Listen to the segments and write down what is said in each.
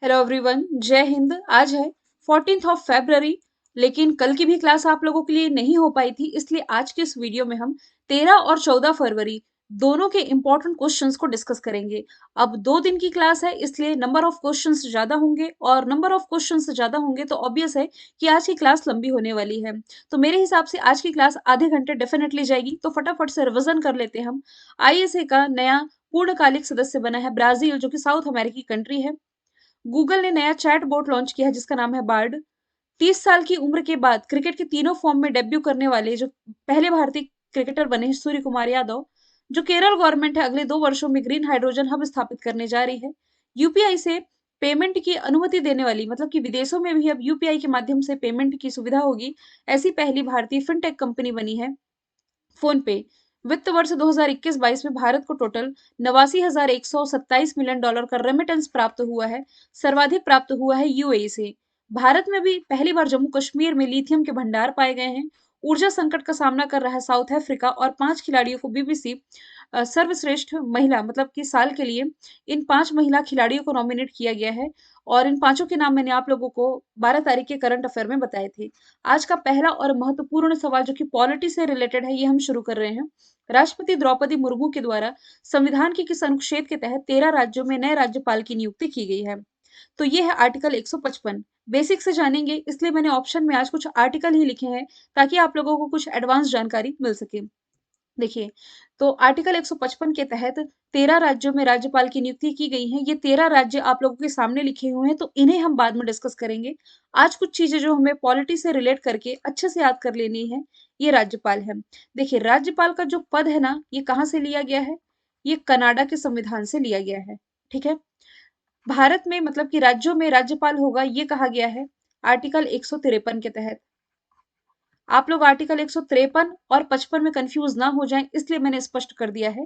Hello everyone, जय हिंद। आज है 14 लेकिन कल की भी क्लास आप लोगों के लिए नहीं हो पाई थी, इसलिए आज के इस वीडियो में हम 13 और 14 फरवरी दोनों के इंपॉर्टेंट क्वेश्चंस को डिस्कस करेंगे। अब 2 दिन की क्लास है, इसलिए नंबर ऑफ क्वेश्चंस ज्यादा होंगे, और नंबर ऑफ क्वेश्चंस ज्यादा होंगे तो ऑब्वियस है कि आज की क्लास लंबी होने वाली है। तो मेरे हिसाब से आज की क्लास आधे घंटे डेफिनेटली जाएगी, तो फटाफट से रिविजन कर लेते हैं हम। आईएसए का नया पूर्णकालिक सदस्य बना है ब्राजील, जो कि साउथ अमेरिकी कंट्री है। गूगल ने नया चैट बोट लॉन्च किया है जिसका नाम है बार्ड। 30 साल की उम्र के बाद क्रिकेट के तीनों फॉर्म में डेब्यू करने वाले जो पहले भारतीय क्रिकेटर बने हैं सूर्य कुमार यादव। जो केरल गवर्नमेंट है अगले 2 वर्षों में ग्रीन हाइड्रोजन हब स्थापित करने जा रही है। यूपीआई से पेमेंट की अनुमति देने वाली, मतलब कि विदेशों में भी अब यूपीआई के माध्यम से पेमेंट की सुविधा होगी, ऐसी पहली भारतीय फिनटेक कंपनी बनी है फोन पे। वित्त वर्ष 2021-22 में भारत को टोटल 89,127 मिलियन डॉलर का रेमिटेंस प्राप्त हुआ है। सर्वाधिक प्राप्त हुआ है यूएई से। भारत में भी पहली बार जम्मू कश्मीर में लिथियम के भंडार पाए गए हैं। ऊर्जा संकट का सामना कर रहा है साउथ अफ्रीका, और 5 खिलाड़ियों को बीबीसी सर्वश्रेष्ठ महिला, मतलब कि साल के लिए इन 5 महिला खिलाड़ियों को नॉमिनेट किया गया है। और इन पांचों के नाम मैंने आप लोगों को 12 तारीख के करंट अफेयर में बताए थे। आज का पहला और महत्वपूर्ण सवाल जो कि पॉलिटी से रिलेटेड है, ये हम शुरू कर रहे हैं। राष्ट्रपति द्रौपदी मुर्मू के द्वारा संविधान के किस अनुच्छेद के तहत 13 राज्यों में नए राज्यपाल की नियुक्ति की गई है? तो ये है आर्टिकल 155। बेसिक से जानेंगे, इसलिए मैंने ऑप्शन में आज कुछ आर्टिकल ही लिखे हैं ताकि आप लोगों को कुछ एडवांस जानकारी मिल सके। देखिए, तो आर्टिकल 155 के तहत 13 राज्यों में राज्यपाल की नियुक्ति की गई है। ये 13 राज्य आप लोगों के सामने लिखे हुए हैं, तो इन्हें हम बाद में डिस्कस करेंगे। आज कुछ चीजें जो हमें पॉलिटी से रिलेट करके अच्छे से याद कर लेनी है, ये राज्यपाल है। देखिए, राज्यपाल का जो पद है ना, ये कहाँ से लिया गया है? ये कनाडा के संविधान से लिया गया है। ठीक है। भारत में, मतलब कि राज्यों में राज्यपाल होगा, ये कहा गया है आर्टिकल 153 के तहत। आप लोग आर्टिकल 153 और 55 में कंफ्यूज ना हो जाएं, इसलिए मैंने स्पष्ट कर दिया है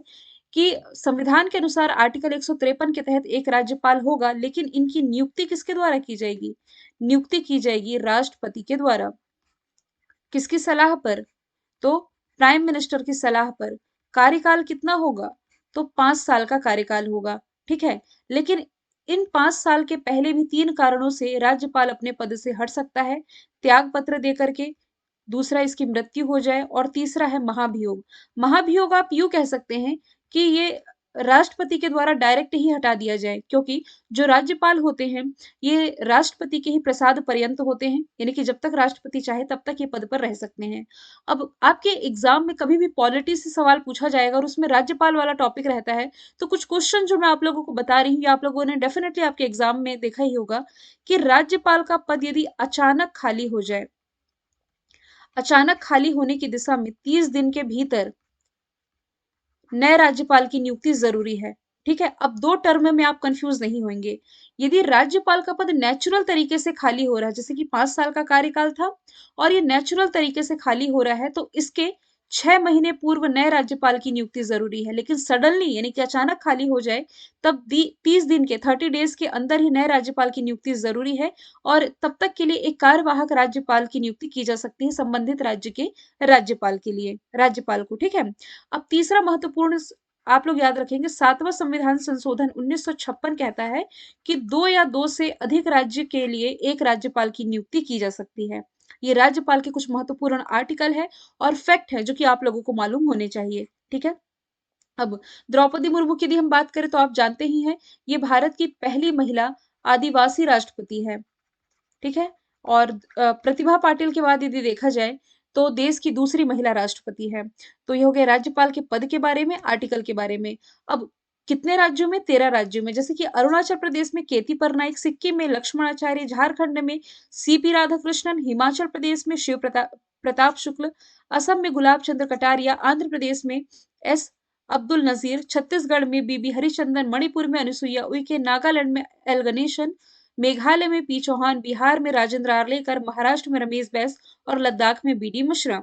कि संविधान के अनुसार आर्टिकल 153 के तहत एक राज्यपाल होगा, लेकिन इनकी नियुक्ति किसके द्वारा की जाएगी? नियुक्ति की जाएगी राष्ट्रपति के द्वारा। किसकी सलाह पर? तो प्राइम मिनिस्टर की सलाह पर। कार्यकाल कितना होगा? तो 5 साल का कार्यकाल होगा। ठीक है। लेकिन इन 5 साल के पहले भी 3 कारणों से राज्यपाल अपने पद से हट सकता है। त्याग पत्र दे करके, दूसरा इसकी मृत्यु हो जाए, और तीसरा है महाभियोग। महाभियोग आप यूं कह सकते हैं कि ये राष्ट्रपति के द्वारा डायरेक्ट ही हटा दिया जाए, क्योंकि जो राज्यपाल होते हैं ये राष्ट्रपति के ही प्रसाद पर्यंत होते हैं, यानी कि जब तक राष्ट्रपति चाहे तब तक ये पद पर रह सकते हैं। अब आपके एग्जाम में कभी भी पॉलिटी से सवाल पूछा जाएगा और उसमें राज्यपाल वाला टॉपिक रहता है, तो कुछ क्वेश्चन जो मैं आप लोगों को बता रही हूँ, आप लोगों ने डेफिनेटली आपके एग्जाम में देखा ही होगा कि राज्यपाल का पद यदि अचानक खाली हो जाए, अचानक खाली होने की दिशा में 30 दिन के भीतर नए राज्यपाल की नियुक्ति जरूरी है। ठीक है। अब 2 टर्म में आप कंफ्यूज नहीं होंगे। यदि राज्यपाल का पद नेचुरल तरीके से खाली हो रहा है, जैसे कि 5 साल का कार्यकाल था और ये नेचुरल तरीके से खाली हो रहा है, तो इसके 6 महीने पूर्व नए राज्यपाल की नियुक्ति जरूरी है। लेकिन सडनली, यानी कि अचानक खाली हो जाए, तब 30 दिन के 30 डेज के अंदर ही नए राज्यपाल की नियुक्ति जरूरी है, और तब तक के लिए एक कार्यवाहक राज्यपाल की नियुक्ति की जा सकती है संबंधित राज्य के राज्यपाल के लिए, राज्यपाल को। ठीक है। अब तीसरा महत्वपूर्ण आप लोग याद रखेंगे, 7वां संविधान संशोधन 1956 कहता है कि 2 या 2 से अधिक राज्य के लिए एक राज्यपाल की नियुक्ति की जा सकती है। ये राज्यपाल के कुछ महत्वपूर्ण आर्टिकल है और फैक्ट है जो कि आप लोगों को मालूम होने चाहिए। ठीक है। अब द्रौपदी मुर्मू की यदि हम बात करें तो आप जानते ही हैं, ये भारत की पहली महिला आदिवासी राष्ट्रपति है। ठीक है। और प्रतिभा पाटिल के बाद यदि देखा जाए तो देश की दूसरी महिला राष्ट्रपति है। तो ये हो गया राज्यपाल के पद के बारे में, आर्टिकल के बारे में। अब कितने राज्यों में? 13 राज्यों में, जैसे कि अरुणाचल प्रदेश में केती परनाइक, सिक्किम में लक्ष्मणाचार्य, झारखंड में सीपी राधाकृष्णन, हिमाचल प्रदेश में शिव प्रताप शुक्ल, असम में गुलाब चंद्र कटारिया, आंध्र प्रदेश में एस अब्दुल नजीर, छत्तीसगढ़ में बीबी हरिचंदन, मणिपुर में अनुसुईया उइके, नागालैंड में एल गणेशन, मेघालय में पी चौहान, बिहार में राजेंद्र आर्लेकर, महाराष्ट्र में रमेश बैस, और लद्दाख में बीडी मिश्रा।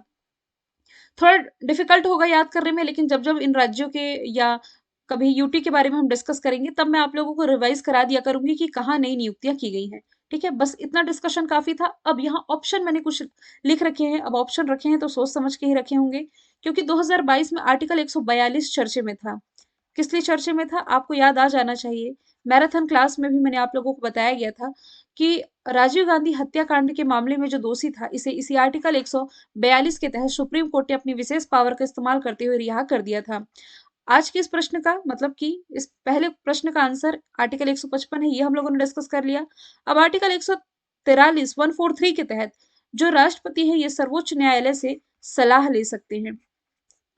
थोड़ा डिफिकल्ट होगा याद करने में, लेकिन जब जब इन राज्यों के या कभी यूटी के बारे में हम डिस्कस करेंगे, तब मैं आप लोगों को रिवाइज करा दिया करूंगी कि कहाँ नई नियुक्तियां की गई हैं। ठीक है। बस इतना डिस्कशन काफी था। अब यहाँ ऑप्शन मैंने कुछ लिख रखे हैं। अब ऑप्शन रखे हैं तो सोच समझ के ही रखे होंगे, क्योंकि 2022 में आर्टिकल 142 चर्चे में था। किस लिए चर्चे में था आपको याद आ जाना चाहिए। मैराथन क्लास में भी मैंने आप लोगों को बताया गया था कि राजीव गांधी हत्याकांड के मामले में जो दोषी था, इसे इसी आर्टिकल 142 के तहत सुप्रीम कोर्ट ने अपनी विशेष पावर का इस्तेमाल करते हुए रिहा कर दिया था। आज के इस प्रश्न का मतलब कि इस पहले प्रश्न का आंसर आर्टिकल 155 है, ये हम लोगों ने डिस्कस कर लिया। अब आर्टिकल 143 143 के तहत जो राष्ट्रपति है ये सर्वोच्च न्यायालय से सलाह ले सकते हैं।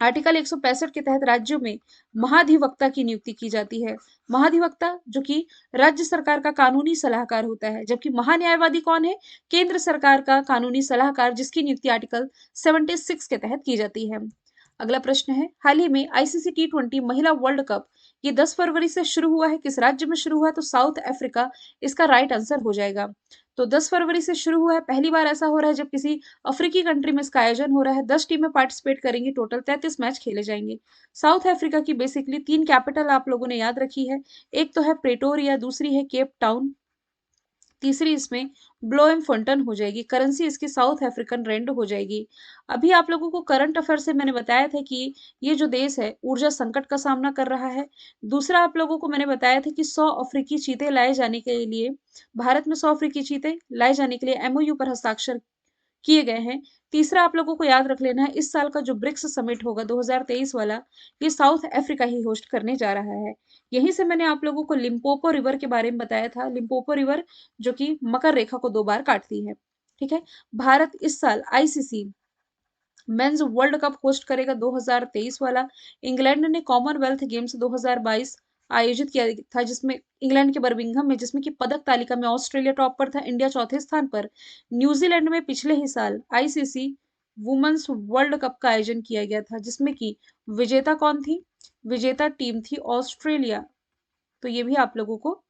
आर्टिकल 165 के तहत राज्यों में महाधिवक्ता की नियुक्ति की जाती है। महाधिवक्ता जो कि राज्य सरकार का कानूनी सलाहकार होता है, जबकि महान्यायवादी कौन है? केंद्र सरकार का कानूनी सलाहकार, जिसकी नियुक्ति आर्टिकल 76 के तहत की जाती है। अगला प्रश्न है, हाल ही में आईसीसी T20 महिला वर्ल्ड कप ये 10 फरवरी से शुरू हुआ है, किस राज्य में शुरू हुआ है? तो साउथ अफ्रीका इसका राइट आंसर हो जाएगा। तो 10 फरवरी से शुरू हुआ है, पहली बार ऐसा हो रहा है जब किसी अफ्रीकी कंट्री में इसका आयोजन हो रहा है। 10 टीमें पार्टिसिपेट करेंगी, टोटल 33 मैच खेले जाएंगे। साउथ अफ्रीका की बेसिकली 3 कैपिटल आप लोगों ने याद रखी है, एक तो है प्रेटोरिया, दूसरी है केप टाउन, तीसरी इसमें ब्लोएमफोंटेन हो जाएगी। करेंसी इसकी साउथ अफ्रीकन रेंड हो जाएगी। अभी आप लोगों को करंट अफेयर से मैंने बताया था कि ये जो देश है ऊर्जा संकट का सामना कर रहा है। दूसरा आप लोगों को मैंने बताया था कि 100 अफ्रीकी चीते लाए जाने के लिए, भारत में 100 अफ्रीकी चीते लाए जाने के लिए एमओयू पर हस्ताक्षर किए गए हैं। तीसरा आप लोगों को याद रख लेना है, इस साल का जो ब्रिक्स समिट होगा 2023 वाला, ये साउथ अफ्रीका ही होस्ट करने जा रहा है। यहीं से मैंने आप लोगों को लिम्पोपो रिवर के बारे में बताया था। लिम्पोपो रिवर जो कि मकर रेखा को 2 बार काटती है। ठीक है। भारत इस साल ICC men's world cup host करेगा 2023 वाला। इंग्लैंड ने कॉमनवेल्थ गेम्स 2022 आयोजित किया था, जिसमें इंग्लैंड के बर्मिंघम में, जिसमें कि पदक तालिका में ऑस्ट्रेलिया टॉप पर था, इंडिया चौथे स्थान पर। न्यूजीलैंड में पिछले ही साल आईसीसी वुमेन्स वर्ल्ड कप का आयोजन किया गया था, जिसमें कि विजेता कौन थी? विजेता टीम थी ऑस्ट्रेलिया। तो ये भी आप लोगों को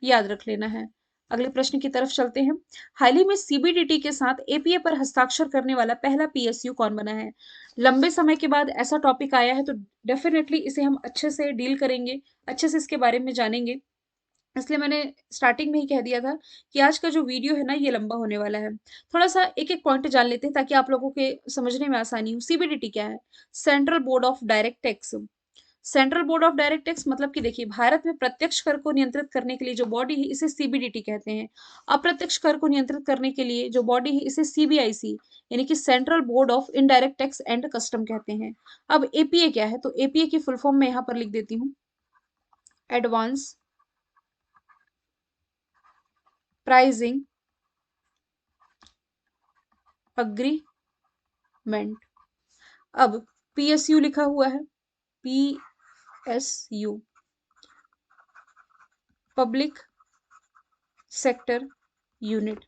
याद रख लेना है। अगले प्रश्न की तरफ चलते हैं। हाल ही में सीबीडीटी के साथ एपीए पर हस्ताक्षर करने वाला पहला पीएसयू कौन बना है? लंबे समय के बाद ऐसा टॉपिक आया है तो डेफिनेटली इसे हम अच्छे से डील करेंगे, अच्छे से इसके बारे में जानेंगे। इसलिए मैंने स्टार्टिंग में ही कह दिया था कि आज का जो वीडियो है ना ये लंबा होने वाला है। थोड़ा सा एक एक पॉइंट जान लेते हैं ताकि आप लोगों के समझने में आसानी हो। सीबीडीटी क्या है? Central board of direct tax. Central board of direct tax मतलब कि देखिए, भारत में प्रत्यक्ष कर को नियंत्रित करने के लिए जो बॉडी है इसे सीबीडीटी कहते हैं। अप्रत्यक्ष कर को नियंत्रित करने के लिए जो बॉडी है इसे सीबीआईसी यानी कि central board of indirect tax and custom कहते हैं। अब एपीए क्या है? तो एपीए की फुल फॉर्म मैं यहां पर लिख देती हूँ, एडवांस प्राइसिंग अग्रीमेंट। अब पीएसयू लिखा हुआ है, पीएसयू पब्लिक सेक्टर यूनिट।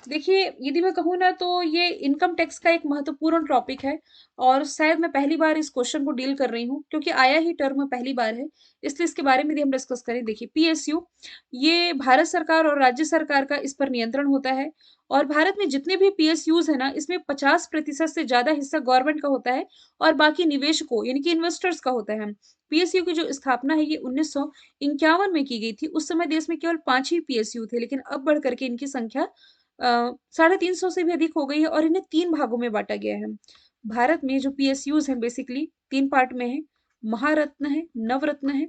देखिए, यदि मैं कहूँ ना तो ये इनकम टैक्स का एक महत्वपूर्ण टॉपिक है और शायद मैं पहली बार इस क्वेश्चन को डील कर रही हूँ क्योंकि आया ही टर्म पहली बार है, इसलिए इसके बारे में यदि हम डिस्कस करें। देखिए, पीएसयू ये भारत सरकार और राज्य सरकार का इस पर नियंत्रण होता है और भारत में जितने भी पीएसयूज है ना, इसमें 50% से ज्यादा हिस्सा गवर्नमेंट का होता है और बाकी निवेशकों यानी कि इन्वेस्टर्स का होता है। पीएसयू की जो स्थापना है ये 1951 में की गई थी। उस समय देश में केवल 5 ही पीएसयू थे, लेकिन अब बढ़ करके इनकी संख्या 350 से भी अधिक हो गई है और इन्हें 3 भागों में बांटा गया है। भारत में जो पीएसयूज हैं बेसिकली 3 पार्ट में है, महारत्न है, नवरत्न है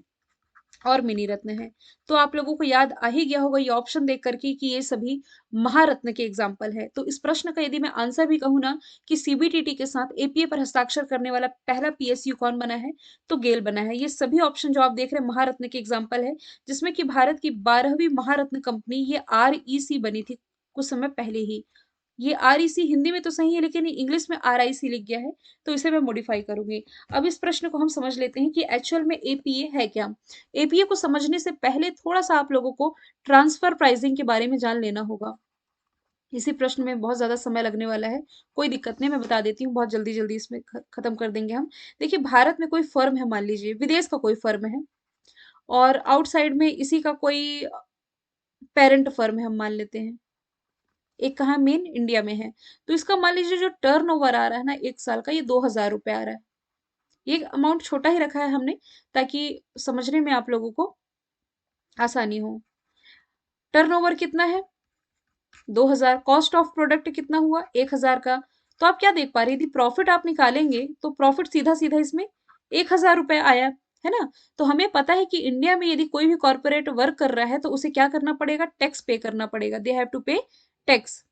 और मिनी रत्न है। तो आप लोगों को याद आ ही गया होगा ये ऑप्शन देख करके कि ये सभी महारत्न के एग्जाम्पल है। तो इस प्रश्न का यदि मैं आंसर भी कहूँ ना कि सीबीटीटी के साथ एपीए पर हस्ताक्षर करने वाला पहला पीएसयू कौन बना है? तो गेल बना है। ये सभी ऑप्शन जो आप देख रहे हैं महारत्न के एग्जाम्पल है, जिसमें कि भारत की 12वीं महारत्न कंपनी ये आरईसी बनी थी कुछ समय पहले ही। ये आरईसी हिंदी में तो सही है लेकिन इंग्लिश में आरआईसी लिख गया है, तो इसे मैं मॉडिफाई करूंगी। अब इस प्रश्न को हम समझ लेते हैं कि एक्चुअल में एपीए है क्या। एपीए को समझने से पहले थोड़ा सा आप लोगों को ट्रांसफर प्राइसिंग के बारे में जान लेना होगा। इसी प्रश्न में बहुत ज्यादा समय लगने वाला है, कोई दिक्कत नहीं, मैं बता देती हूँ, बहुत जल्दी जल्दी इसमें खत्म कर देंगे हम। देखिए, भारत में कोई फर्म है, मान लीजिए विदेश का कोई फर्म है और आउटसाइड में इसी का कोई पेरेंट फर्म है, हम मान लेते हैं। एक कहाँ मेन इंडिया में है, तो इसका मान लीजिए जो टर्नओवर आ रहा है ना एक साल का, ये 2000 रुपये आ रहा है। ये अमाउंट छोटा ही रखा है हमने ताकि समझने में आप लोगों को आसानी हो। टर्नओवर कितना है? 2000। कॉस्ट ऑफ प्रोडक्ट कितना हुआ? 1000 का। तो आप क्या देख पा रहे हैं, यदि प्रॉफिट आप निकालेंगे तो प्रॉफिट सीधा सीधा इसमें 1000 रुपये आया। है ना। तो हमें पता है कि इंडिया में यदि कोई भी कॉर्पोरेट वर्क कर रहा है तो उसे क्या करना पड़ेगा, टैक्स पे करना पड़ेगा, दे हैव टू पे टैक्स।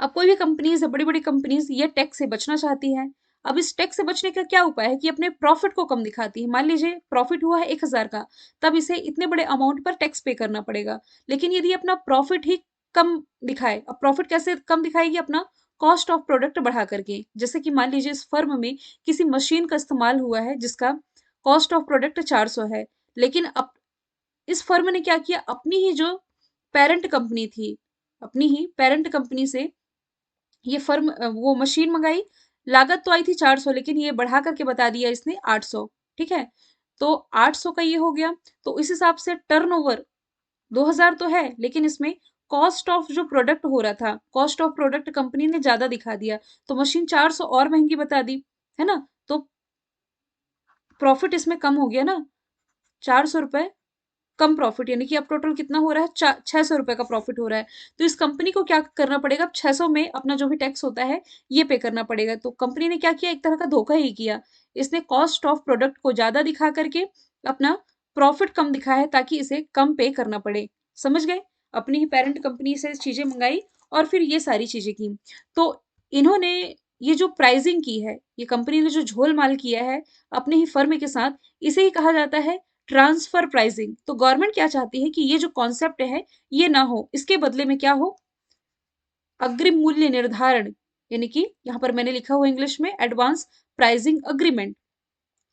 अब कोई भी कंपनीज है, बड़ी बड़ी कंपनीज, ये टैक्स से बचना चाहती है। अब इस टैक्स से बचने का क्या उपाय है कि अपने प्रॉफिट को कम दिखाती है। मान लीजिए प्रॉफिट हुआ है 1,000 का, तब इसे इतने बड़े अमाउंट पर टैक्स पे करना पड़ेगा। लेकिन यदि अपना प्रॉफिट ही कम दिखाए, अब प्रॉफिट कैसे कम दिखाएगी, अपना कॉस्ट ऑफ प्रोडक्ट बढ़ा करके। जैसे कि मान लीजिए इस फर्म में किसी मशीन का इस्तेमाल हुआ है जिसका कॉस्ट ऑफ प्रोडक्ट 400 है, लेकिन अब इस फर्म ने क्या किया, अपनी ही जो पेरेंट कंपनी थी, अपनी ही पेरेंट कंपनी से ये फर्म वो मशीन मंगाई। लागत तो आई थी 400, लेकिन ये बढ़ा करके बता दिया इसने 800। ठीक है, तो 800 का ये हो गया। तो इस हिसाब से टर्नओवर 2000 तो है, लेकिन इसमें कॉस्ट ऑफ जो प्रोडक्ट हो रहा था, कॉस्ट ऑफ प्रोडक्ट कंपनी ने ज्यादा दिखा दिया, तो मशीन 400 और महंगी बता दी, है ना। तो प्रॉफिट इसमें कम हो गया ना, 400 रुपए कम प्रॉफिट, यानी कि अब टोटल कितना हो रहा है, 600 रुपए का प्रॉफिट हो रहा है। तो इस कंपनी को क्या करना पड़ेगा, अब 600 में अपना जो भी टैक्स होता है ये पे करना पड़ेगा। तो कंपनी ने क्या किया, एक तरह का धोखा ही किया। इसने कॉस्ट ऑफ प्रोडक्ट को ज्यादा दिखा करके अपना प्रॉफिट कम दिखाया है, ताकि इसे कम पे करना पड़े। समझ गए, अपनी ही पेरेंट कंपनी से चीजें मंगाई और फिर ये सारी चीजें की। तो इन्होंने ये जो प्राइसिंग की है, ये कंपनी ने जो झोल माल किया है अपने ही फर्म के साथ, इसे ही कहा जाता है ट्रांसफर प्राइसिंग। तो गवर्नमेंट क्या चाहती है कि ये जो कॉन्सेप्ट है ये ना हो, इसके बदले में क्या हो, अग्रिम मूल्य निर्धारण, यानी कि यहां पर मैंने लिखा हुआ इंग्लिश में एडवांस प्राइसिंग अग्रीमेंट।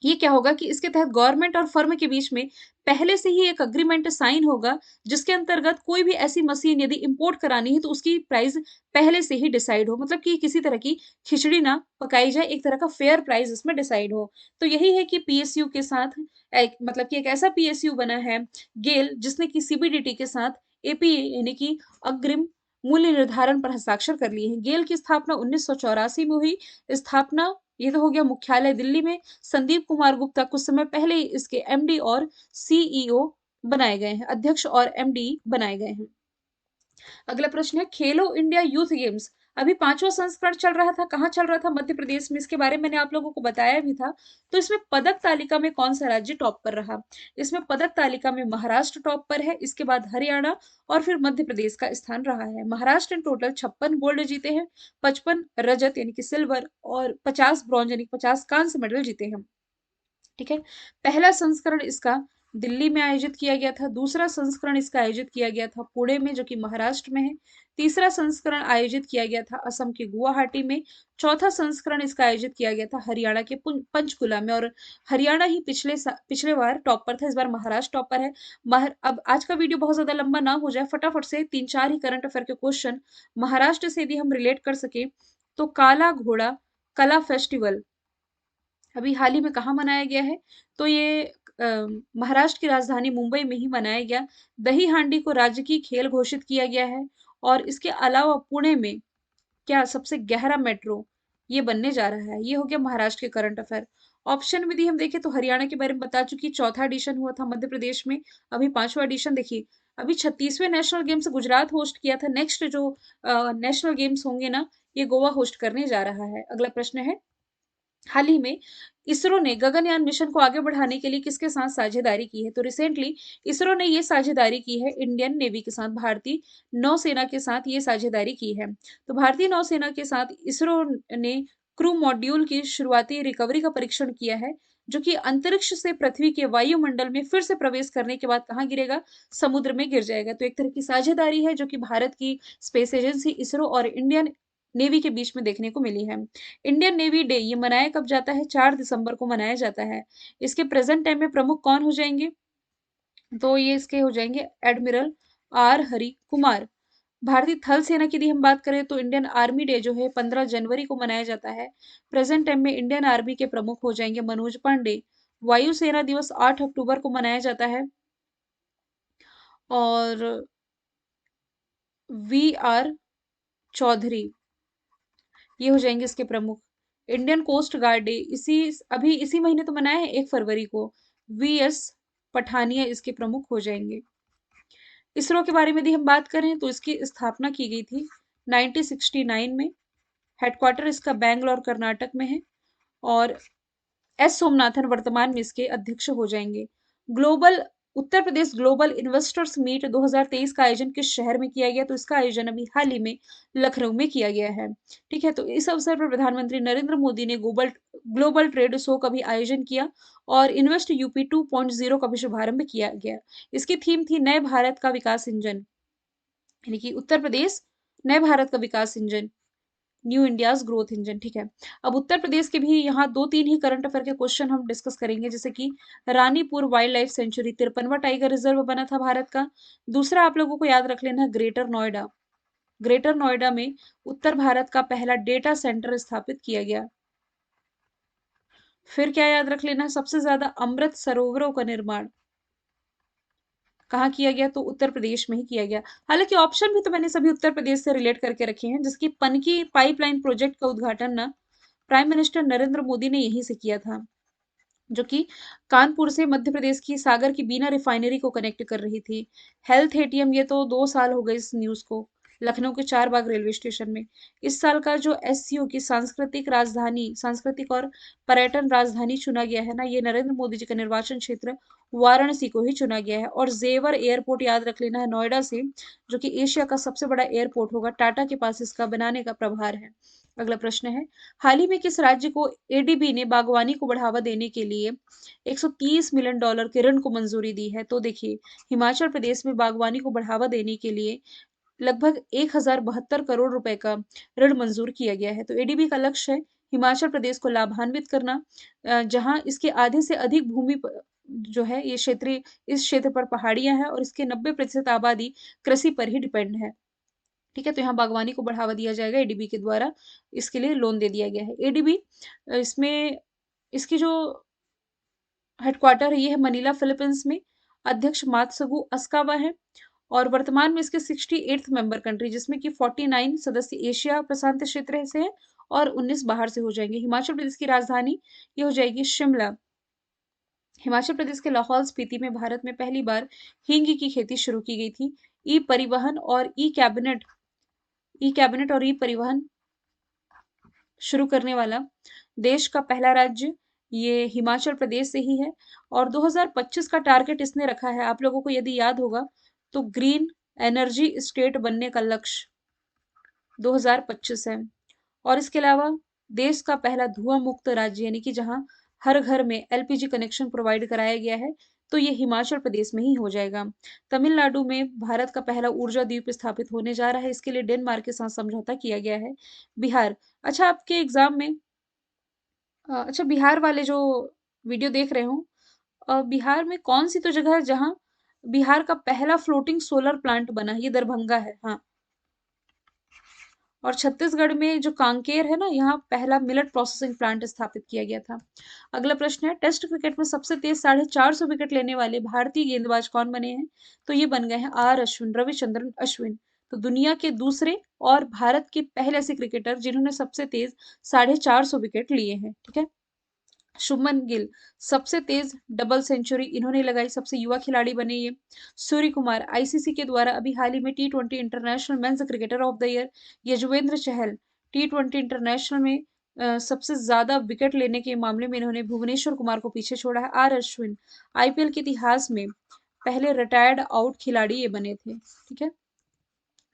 ये क्या होगा कि इसके तहत गवर्नमेंट और फर्म के बीच में पहले से ही एक अग्रीमेंट साइन होगा, जिसके अंतर्गत कोई भी ऐसी मशीन यदि इंपोर्ट करानी है तो उसकी प्राइस पहले से ही डिसाइड हो, मतलब कि किसी तरह की खिचड़ी ना पकाई जाए, एक तरह का फेयर प्राइस इसमें डिसाइड हो। तो यही है कि पीएसयू के साथ मतलब कि एक ऐसा पीएसयू बना है गेल, जिसने कि सीबीडीटी के साथ एपीए यानी कि अग्रिम मूल्य निर्धारण पर हस्ताक्षर कर लिए हैं। गेल की स्थापना 1984 में हुई। स्थापना, ये तो हो गया मुख्यालय दिल्ली में। संदीप कुमार गुप्ता कुछ समय पहले ही इसके एमडी और सीईओ बनाए गए हैं, अध्यक्ष और एमडी बनाए गए हैं। अगला प्रश्न है, खेलो इंडिया यूथ गेम्स अभी 5वां संस्करण चल रहा था, कहाँ चल रहा था, मध्य प्रदेश में। इसके बारे में मैंने आप लोगों को बताया भी था। तो इसमें पदक तालिका में कौन सा राज्य टॉप पर रहा, इसमें पदक तालिका में महाराष्ट्र टॉप पर है, इसके बाद हरियाणा और फिर मध्य प्रदेश का स्थान रहा है। महाराष्ट्र ने टोटल 56 गोल्ड जीते हैं, 55 रजत यानी कि सिल्वर और 50 ब्रॉन्ज यानी 50 कांस्य मेडल जीते हैं। ठीक है, पहला संस्करण इसका दिल्ली में आयोजित किया गया था। दूसरा संस्करण इसका आयोजित किया गया था पुणे में, जो कि महाराष्ट्र में है। तीसरा संस्करण आयोजित किया गया था असम के गुवाहाटी में। चौथा संस्करण इसका आयोजित किया गया था हरियाणा के पंचकुला में। और हरियाणा ही पिछले बार टॉप पर था, इस बार महाराष्ट्र टॉप पर है। अब आज का वीडियो बहुत ज्यादा लंबा ना हो जाए, फटाफट से 3-4 ही करंट अफेयर के क्वेश्चन महाराष्ट्र से यदि हम रिलेट कर सके, तो काला घोड़ा कला फेस्टिवल अभी हाल ही में कहाँ मनाया गया है, तो ये महाराष्ट्र की राजधानी मुंबई में ही मनाया गया। दही हांडी को राज्य की खेल घोषित किया गया है। और इसके अलावा पुणे में क्या सबसे गहरा मेट्रो ये बनने जा रहा है। ये हो गया महाराष्ट्र के करंट अफेयर। ऑप्शन में यदि हम देखें तो हरियाणा के बारे में बता चुकी, चौथा एडिशन हुआ था मध्य प्रदेश में, अभी 5वां एडिशन देखिए। अभी 36वें नेशनल गेम्स गुजरात होस्ट किया था, नेक्स्ट जो नेशनल गेम्स होंगे ना, ये गोवा होस्ट करने जा रहा है। अगला प्रश्न है, हाल ही में इसरो ने गगनयान मिशन को आगे बढ़ाने के लिए किसके साथ साझेदारी की है, तो रिसेंटली इसरो ने ये साझेदारी की है इंडियन नेवी के साथ, भारतीय नौसेना के साथ ये साझेदारी की है। तो भारतीय नौसेना के साथ इसरो ने क्रू मॉड्यूल की शुरुआती रिकवरी का परीक्षण किया है, जो कि अंतरिक्ष से पृथ्वी के वायुमंडल में फिर से प्रवेश करने के बाद कहाँ गिरेगा, समुद्र में गिर जाएगा। तो एक तरह की साझेदारी है जो कि भारत की स्पेस एजेंसी इसरो और इंडियन नेवी के बीच में देखने को मिली है। इंडियन नेवी डे ये मनाया कब जाता है, 4 दिसंबर को मनाया जाता है। इसके प्रेजेंट टाइम में प्रमुख कौन हो जाएंगे, तो ये इसके हो जाएंगे एडमिरल आर हरि कुमार। भारतीय थल सेना की यदि हम बात करें तो इंडियन आर्मी डे जो है 15 जनवरी को मनाया जाता है। प्रेजेंट टाइम में इंडियन आर्मी के प्रमुख हो जाएंगे मनोज पांडे। वायुसेना दिवस 8 अक्टूबर को मनाया जाता है और वी आर चौधरी ये हो जाएंगे इसके प्रमुख। इंडियन कोस्ट गार्ड डे इसी महीने तो मनाया है 1 फरवरी को, वी एस पठानिया इसके प्रमुख हो जाएंगे। इसरो के बारे में यदि हम बात करें तो इसकी स्थापना की गई थी 1969 में। हेडक्वार्टर इसका बैंगलोर कर्नाटक में है। और एस सोमनाथन वर्तमान में इसके अध्यक्ष हो जाएंगे। Global Uttar Pradesh global investors meet 2023 का आयोजन किस शहर में किया गया? तो इसका आयोजन अभी हाल ही में लखनऊ में किया गया है। ठीक है, तो इस अवसर पर प्रधानमंत्री नरेंद्र मोदी ने ग्लोबल ग्लोबल ट्रेड शो का भी आयोजन किया और इन्वेस्ट यूपी 2.0 का भी शुभारंभ किया गया। इसकी थीम थी नए भारत का विकास इंजन, यानी कि उत्तर प्रदेश नए भारत का विकास engine, new India's growth engine. ठीक है, अब उत्तर प्रदेश के भी यहाँ दो तीन ही करंट अफेयर के क्वेश्चन हम डिस्कस करेंगे, जैसे कि रानीपुर वाइल्ड लाइफ सेंचुरी 53वां टाइगर रिजर्व बना था भारत का। दूसरा आप लोगों को याद रख लेना है ग्रेटर नोएडा। ग्रेटर नोएडा में उत्तर भारत का पहला डेटा सेंटर स्थापित किया गया। फिर क्या याद रख लेना है, सबसे ज्यादा अमृत सरोवरों का निर्माण कहाँ किया गया? तो उत्तर प्रदेश में ही किया गया। हालांकि ऑप्शन भी तो मैंने सभी उत्तर प्रदेश से रिलेट करके रखे हैं, जिसकी पनकी पाइपलाइन प्रोजेक्ट का उद्घाटन ना प्राइम मिनिस्टर नरेंद्र मोदी ने यहीं से किया था, जो कि कानपुर से मध्य प्रदेश की सागर की बीना रिफाइनरी को कनेक्ट कर रही थी। हेल्थ एटीएम, ये तो 2 साल हो गए इस न्यूज को, लखनऊ के चारबाग रेलवे स्टेशन में। इस साल का जो एससीओ की सांस्कृतिक राजधानी, सांस्कृतिक और पर्यटन राजधानी चुना गया है ना, ये नरेंद्र मोदी जी का निर्वाचन क्षेत्र वाराणसी को ही चुना गया है। और जेवर एयरपोर्ट याद रख लेना है नोएडा से, जो कि एशिया का सबसे बड़ा एयरपोर्ट होगा, टाटा के पास इसका बनाने का प्रभार है। अगला प्रश्न है, हाल ही में किस राज्य को एडीबी ने बागवानी को बढ़ावा देने के लिए 130 मिलियन डॉलर के ऋण को मंजूरी दी है? तो देखिए, हिमाचल प्रदेश में बागवानी को बढ़ावा देने के लिए लगभग 1072 करोड़ रुपए का ऋण मंजूर किया गया है। तो एडीबी का लक्ष्य है हिमाचल प्रदेश को लाभान्वित करना, जहां इसके आधे से अधिक भूमि जो है ये क्षेत्रीय, इस क्षेत्र पर पहाड़ियां हैं और इसके 90% आबादी कृषि पर ही डिपेंड है। ठीक है, तो यहाँ बागवानी को बढ़ावा दिया जाएगा एडीबी के द्वारा, इसके लिए लोन दे दिया गया है। एडीबी इसमें इसकी जो हेडक्वार्टर है ये है मनीला फिलीपींस में। अध्यक्ष मात्सुगु अस्कावा है और वर्तमान में इसके 68th मेंबर कंट्री, जिसमें कि 49 सदस्य एशिया प्रशांत क्षेत्र से है और 19 बाहर से हो जाएंगे। हिमाचल प्रदेश की राजधानी ये हो जाएगी शिमला। हिमाचल प्रदेश के लाहौल स्पीति में भारत में पहली बार हींग की खेती शुरू की गई थी। ई कैबिनेट और ई परिवहन शुरू करने वाला देश का पहला राज्य ये हिमाचल प्रदेश से ही है। और 2025 का टारगेट इसने रखा है, आप लोगों को यदि याद होगा तो ग्रीन एनर्जी स्टेट बनने का लक्ष्य 2025 है। और इसके अलावा देश का पहला धुआं मुक्त राज्य, यानी कि जहां हर घर में एलपीजी कनेक्शन प्रोवाइड कराया गया है, तो ये हिमाचल प्रदेश में ही हो जाएगा। तमिलनाडु में भारत का पहला ऊर्जा द्वीप स्थापित होने जा रहा है, इसके लिए डेनमार्क के साथ समझौता किया गया है। बिहार, अच्छा आपके एग्जाम में अच्छा बिहार वाले जो वीडियो देख रहे हो, बिहार में कौन सी तो जगह है जहां बिहार का पहला फ्लोटिंग सोलर प्लांट बना है? ये दरभंगा है, हाँ। और छत्तीसगढ़ में जो कांकेर है ना, यहाँ पहला मिलेट प्रोसेसिंग प्लांट स्थापित किया गया था। अगला प्रश्न है, टेस्ट क्रिकेट में सबसे तेज 450 विकेट लेने वाले भारतीय गेंदबाज कौन बने हैं? तो ये बन गए हैं आर अश्विन, रविचंद्रन अश्विन। तो दुनिया के दूसरे और भारत के पहले ऐसे क्रिकेटर जिन्होंने सबसे तेज 450 विकेट लिए हैं। ठीक है, शुभमन गिल सबसे तेज डबल सेंचुरी इन्होंने लगाई, सबसे युवा खिलाड़ी बने ये। सूर्य कुमार आईसीसी के द्वारा अभी हाल ही में टी20 international men's cricketer of the year. Yuzvendra Chahal टी20 इंटरनेशनल में सबसे ज्यादा विकेट लेने के मामले में इन्होंने भुवनेश्वर कुमार को पीछे छोड़ा है। आर अश्विन आईपीएल के इतिहास में पहले रिटायर्ड आउट खिलाड़ी ये बने थे। ठीक है,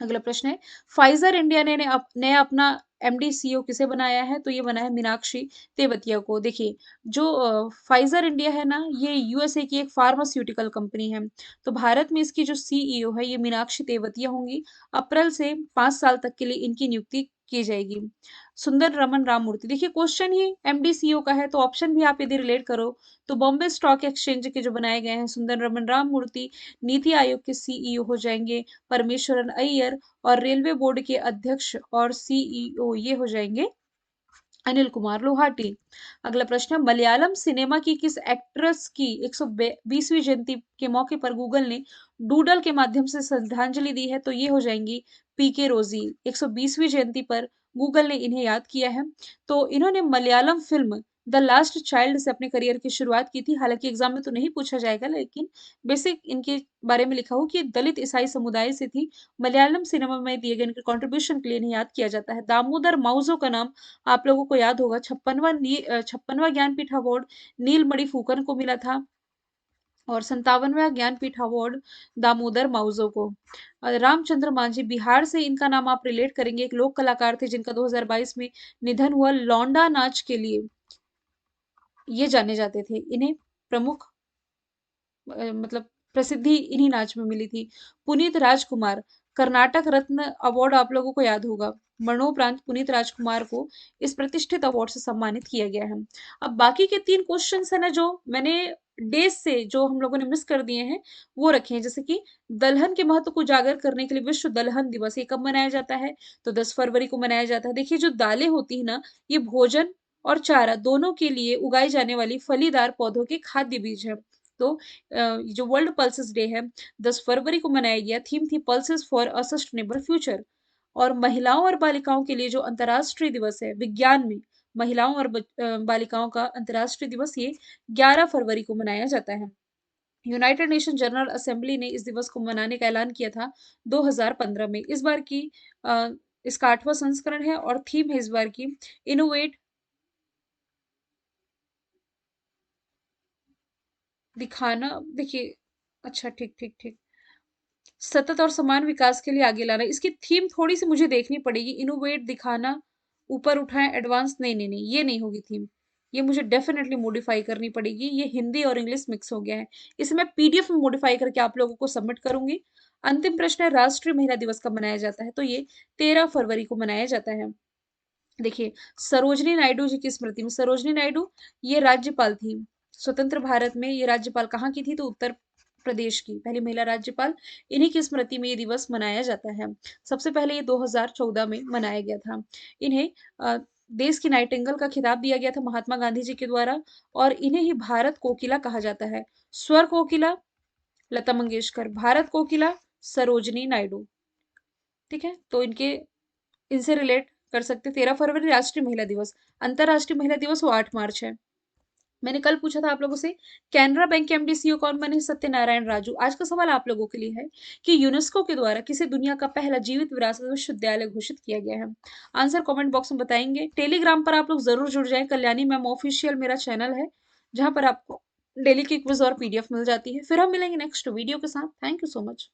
अगला प्रश्न है, फाइजर इंडिया ने नया अपना एमडी सीईओ किसे बनाया है? तो ये बना है मीनाक्षी तेवतिया को। देखिए, जो फाइजर इंडिया है ना, ये यूएसए की एक फार्मास्यूटिकल कंपनी है। तो भारत में इसकी जो सीईओ है ये मीनाक्षी तेवतिया होंगी। अप्रैल से 5 साल तक के लिए इनकी नियुक्ति की जाएगी। सुंदर रमन राममूर्ति, देखिए क्वेश्चन ही एमडी सीईओ का है, तो ऑप्शन भी आप यदि रिलेट करो तो बॉम्बे स्टॉक एक्सचेंज के जो बनाए गए हैं सुंदर रमन राममूर्ति, नीति आयोग के सीईओ हो जाएंगे परमेश्वरन अय्यर, और रेलवे बोर्ड के अध्यक्ष और सीईओ ये हो जाएंगे अनिल कुमार लोहाटी। अगला प्रश्न है, मलयालम सिनेमा की किस एक्ट्रेस की 120वीं जयंती के मौके पर गूगल ने डूडल के माध्यम से श्रद्धांजलि दी है? तो ये हो जाएंगी पीके रोजी। 120वीं जयंती पर गूगल ने इन्हें याद किया है। तो इन्होंने Malayalam film the last child से अपने करियर की शुरुआत की थी। हालांकि एग्जाम में तो नहीं पूछा जाएगा, लेकिन बेसिक इनके बारे में लिखा हो कि दलित ईसाई समुदाय से थी। मलयालम सिनेमा में दिए गए इनके कंट्रीब्यूशन के लिए इन्हें याद किया जाता है। दामोदर माउजो का नाम आप लोगों को याद होगा। 56वां ज्ञानपीठ अवार्ड नीलमणि फूकन को मिला था, और 57वां ज्ञानपीठ अवार्ड दामोदर माउजो को। रामचंद्र मांझी, बिहार से इनका नाम आप रिलेट करेंगे। एक लोक कलाकार थे जिनका 2022 में निधन हुआ। लौंडा नाच के लिए ये जाने जाते थे। इन्हें प्रमुख मतलब प्रसिद्धि इन्हीं नाच में मिली थी। पुनीत राजकुमार, कर्नाटक रत्न अवार्ड आप लोगों को याद होगा। मरणोपरांत पुनीत राजकुमार को इस प्रतिष्ठित अवार्ड से सम्मानित किया गया है। अब बाकी के 3 क्वेश्चंस है ना, जो मैंने डेज से जो हम लोगों ने मिस कर दिए हैं वो रखे हैं। जैसे कि दलहन के महत्व को उजागर करने के लिए विश्व दलहन दिवस ये कब मनाया जाता है? तो 10 फरवरी को मनाया जाता है। देखिए, जो दालें होती है ना, ये भोजन और चारा दोनों के लिए उगाई जाने वाली फलीदार पौधों के खाद्य बीज है। तो जो वर्ल्ड पल्सेस डे है 10 फरवरी को मनाया गया, थीम थी pulses for a sustainable future. और महिलाओं और बालिकाओं के लिए जो अंतर्राष्ट्रीय दिवस है विज्ञान में, महिलाओं और बालिकाओं का अंतर्राष्ट्रीय दिवस ये 11 फरवरी को मनाया जाता है। यूनाइटेड नेशन जनरल असेंबली ने इस दिवस को मनाने का ऐलान किया था 2015 में। इस बार की इसका 8वां संस्करण है, और थीम है इस बार की इनोवेट, दिखाना। देखिए, अच्छा, ठीक ठीक ठीक, सतत और समान विकास के लिए आगे लाना। इसकी थीम थोड़ी सी मुझे देखनी पड़ेगी। इनोवेट, दिखाना, ऊपर उठाएं, एडवांस, नहीं नहीं नहीं, ये नहीं होगी थीम। ये मुझे डेफिनेटली मॉडिफाई करनी पड़ेगी। ये हिंदी और इंग्लिश मिक्स हो गया है। इसे मैं पीडीएफ में मॉडिफाई करके आप लोगों को सबमिट करूंगी। अंतिम प्रश्न है, राष्ट्रीय महिला दिवस कब मनाया जाता है? तो ये 13 फरवरी को मनाया जाता है। देखिए, सरोजनी नायडू जी की स्मृति में, सरोजनी नायडू ये राज्यपाल थी स्वतंत्र भारत में। ये राज्यपाल कहाँ की थी? तो उत्तर प्रदेश की पहली महिला राज्यपाल। इन्हीं की स्मृति में ये दिवस मनाया जाता है। सबसे पहले ये 2014 में मनाया गया था। इन्हें देश की नाइटिंगेल का खिताब दिया गया था महात्मा गांधी जी के द्वारा, और इन्हें ही भारत कोकिला कहा जाता है। स्वर कोकिला लता मंगेशकर, भारत कोकिला सरोजनी नायडू। ठीक है, तो इनसे रिलेट कर सकते। 13 फरवरी राष्ट्रीय महिला दिवस। अंतरराष्ट्रीय महिला दिवस वो 8 मार्च है। मैंने कल पूछा था आप लोगों से, कैनरा बैंक के एमडी सीईओ कौन बने? सत्यनारायण राजू। आज का सवाल आप लोगों के लिए है कि यूनेस्को के द्वारा किसे दुनिया का पहला जीवित विरासत विश्वविद्यालय घोषित किया गया है? आंसर कमेंट बॉक्स में बताएंगे। टेलीग्राम पर आप लोग जरूर जुड़ जाएं। कल्याणी मैम ऑफिशियल मेरा चैनल है, जहां पर आपको डेली की क्विज और पीडीएफ मिल जाती है। फिर हम मिलेंगे नेक्स्ट वीडियो के साथ। Thank you so much.